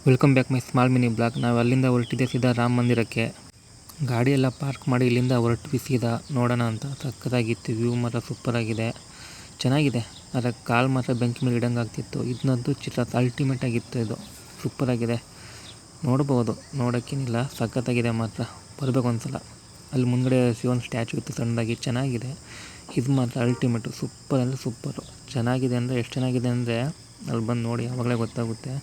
Welcome back my small mini blog. ನಾವು ಅಲ್ಲಿಂದ ಹೊರಟಿದ್ದೆ ಸೀದಾ ರಾಮ ಮಂದಿರಕ್ಕೆ. ಗಾಡಿ ಎಲ್ಲ ಪಾರ್ಕ್ ಮಾಡಿ ಇಲ್ಲಿಂದ ಹೊರಟ್ವಿ ಸೀದಾ ನೋಡೋಣ ಅಂತ. ಸಕ್ಕತ್ತಾಗಿತ್ತು, ವ್ಯೂ ಮಾತ್ರ ಸೂಪರಾಗಿದೆ, ಚೆನ್ನಾಗಿದೆ. ಆದರೆ ಕಾಲು ಮಾತ್ರ ಬೆಂಕಿ ಮೇಲೆ ಇಡಂಗೆ ಆಗ್ತಿತ್ತು. ಇದನ್ನಂತೂ ಚಿತ್ರ ಅಲ್ಟಿಮೇಟ್ ಆಗಿತ್ತು, ಇದು ಸೂಪರಾಗಿದೆ. ನೋಡ್ಬೋದು, ನೋಡೋಕ್ಕೇನಿಲ್ಲ, ಸಖತ್ತಾಗಿದೆ ಮಾತ್ರ. ಬರಬೇಕು ಒಂದ್ಸಲ. ಅಲ್ಲಿ ಮುಂದ್ಗಡೆ ಶಿವನ ಸ್ಟ್ಯಾಚು ಇತ್ತು ಸಣ್ಣದಾಗಿ, ಚೆನ್ನಾಗಿದೆ. ಇದು ಮಾತ್ರ ಅಲ್ಟಿಮೇಟು, ಸೂಪರ್ ಅಂದರೆ ಸೂಪರು. ಚೆನ್ನಾಗಿದೆ ಅಂದರೆ ಎಷ್ಟು ಚೆನ್ನಾಗಿದೆ ಅಂದರೆ ಅಲ್ಲಿ ಬಂದು ನೋಡಿ ಆವಾಗಲೇ ಗೊತ್ತಾಗುತ್ತೆ.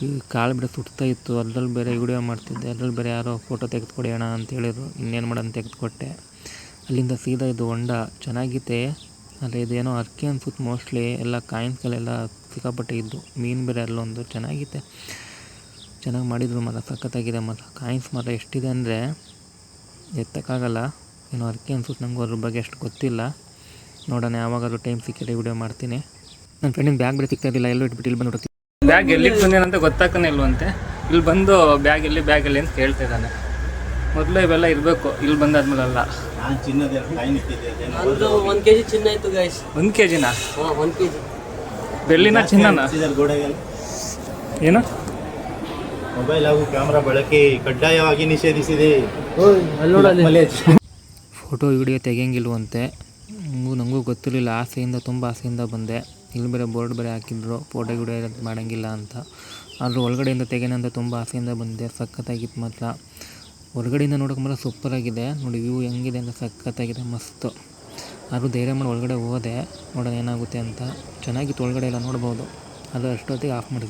ಈ ಕಾಲು ಬೇರೆ ಸುಡ್ತಾ ಇತ್ತು, ಅದ್ರಲ್ಲಿ ಬೇರೆ ವಿಡಿಯೋ ಮಾಡ್ತಿದ್ದೆ, ಅದ್ರಲ್ಲಿ ಬೇರೆ ಯಾರೋ ಫೋಟೋ ತೆಗೆದುಕೊಡಿ ಅಣ್ಣ ಅಂತ ಹೇಳಿದ್ರು. ಇನ್ನೇನು ಮಾಡೋಣ, ತೆಗೆದುಕೊಟ್ಟೆ. ಅಲ್ಲಿಂದ ಸೀದಾ ಇದು ಹೊಂಡ ಚೆನ್ನಾಗಿದೆ. ಆದರೆ ಇದೇನೋ ಅಕ್ಕಿ ಅನ್ಸುತ್ತೆ ಮೋಸ್ಟ್ಲಿ. ಎಲ್ಲ ಕಾಯಿನ್ಸ್ಗಳೆಲ್ಲ ಸಿಕ್ಕಾಪಟ್ಟೆ ಇದ್ದು, ಮೀನು ಬೇರೆ ಅಲ್ಲೊಂದು ಚೆನ್ನಾಗಿದೆ, ಚೆನ್ನಾಗಿ ಮಾಡಿದ್ರು ಮಾತ್ರ, ಸಖತ್ತಾಗಿದೆ ಮಾತ್ರ. ಕಾಯಿನ್ಸ್ ಮಾತ್ರ ಎಷ್ಟಿದೆ ಅಂದರೆ ಎತ್ತಕ್ಕಾಗಲ್ಲ. ಏನೋ ಅಕ್ಕಿ ಅನ್ಸುತ್ತೆ, ನನಗೂ ಅದ್ರ ಬಗ್ಗೆ ಅಷ್ಟು ಗೊತ್ತಿಲ್ಲ. ನೋಡೋಣ, ಯಾವಾಗಾದ್ರೂ ಟೈಮ್ ಸಿಕ್ಕಿದ್ರೆ ವಿಡಿಯೋ ಮಾಡ್ತೀನಿ. ನನ್ನ ಫ್ರೆಂಡಿನ ಬ್ಯಾಗ್ ಬೇರೆ ಸಿಗ್ತಾ ಇದ್ದಿಲ್ಲ, ಎಲ್ಲೂ ಇಟ್ಬಿಟ್ಟು ಇಲ್ಲಿ ಬಂದು ಬ್ಯಾಗ್ ಎಲ್ಲಿಗೆ ಬಂದೇನಂತ ಗೊತ್ತಾಗ್ತಾನೆ ಇಲ್ವಂತೆ. ಇಲ್ಲಿ ಬಂದು ಬ್ಯಾಗ್ ಎಲ್ಲಿ ಅಂತ ಕೇಳ್ತಾ ಇದ್ದಾನೆ. ಮೊದಲು ಇವೆಲ್ಲ ಇರಬೇಕು, ಇಲ್ಲಿ ಬಂದಾದ್ಮೇಲೆ ಅಲ್ಲ. 1 kg ಚಿನ್ನ ಇತ್ತು ಗೈಸ್. 1 kg ನಾ? 1 kg ಬೆಳ್ಳಿನ ಚಿನ್ನನ? ಏನು? ಮೊಬೈಲ್ ಹಾಗೂ ಕ್ಯಾಮ್ರಾ ಬಳಕೆ ಕಡ್ಡಾಯವಾಗಿ ನಿಷೇಧಿಸಿದೆ. ಫೋಟೋ ವಿಡಿಯೋ ತೆಗಿಯಂಗಿಲ್ವಂತೆ. ನನಗೂ ಗೊತ್ತಿರಲಿಲ್ಲ, ತುಂಬ ಆಸೆಯಿಂದ ಬಂದೆ. ಇಲ್ಲಿ ಬೇರೆ ಬೋರ್ಡ್ ಬೇರೆ ಹಾಕಿದ್ರು, ಫೋಟೋ ವಿಡಿಯೋ ಮಾಡೋಂಗಿಲ್ಲ ಅಂತ. ಆದರೂ ಒಳಗಡೆಯಿಂದ ತೆಗೆಯೋಣ ಅಂತ ತುಂಬ ಆಸೆಯಿಂದ ಬಂದೆ. ಸಖತ್ತಾಗಿತ್ತು ಮಾತ್ರ. ಹೊರಗಡೆಯಿಂದ ನೋಡೋಕೆ ಮಾತ್ರ ಸೂಪರಾಗಿದೆ. ನೋಡಿ ವ್ಯೂ ಹೆಂಗಿದೆ ಅಂತ, ಸಖತ್ತಾಗಿದೆ, ಮಸ್ತು. ಆದರೂ ಧೈರ್ಯ ಮಾಡಿ ಒಳಗಡೆ ಹೋದೆ, ನೋಡೋಣ ಏನಾಗುತ್ತೆ ಅಂತ. ಚೆನ್ನಾಗಿತ್ತು ಒಳಗಡೆ ಎಲ್ಲ ನೋಡ್ಬೋದು. ಅದು ಅಷ್ಟೊತ್ತಿಗೆ ಆಫ್ ಮಾಡಿದ್ವಿ.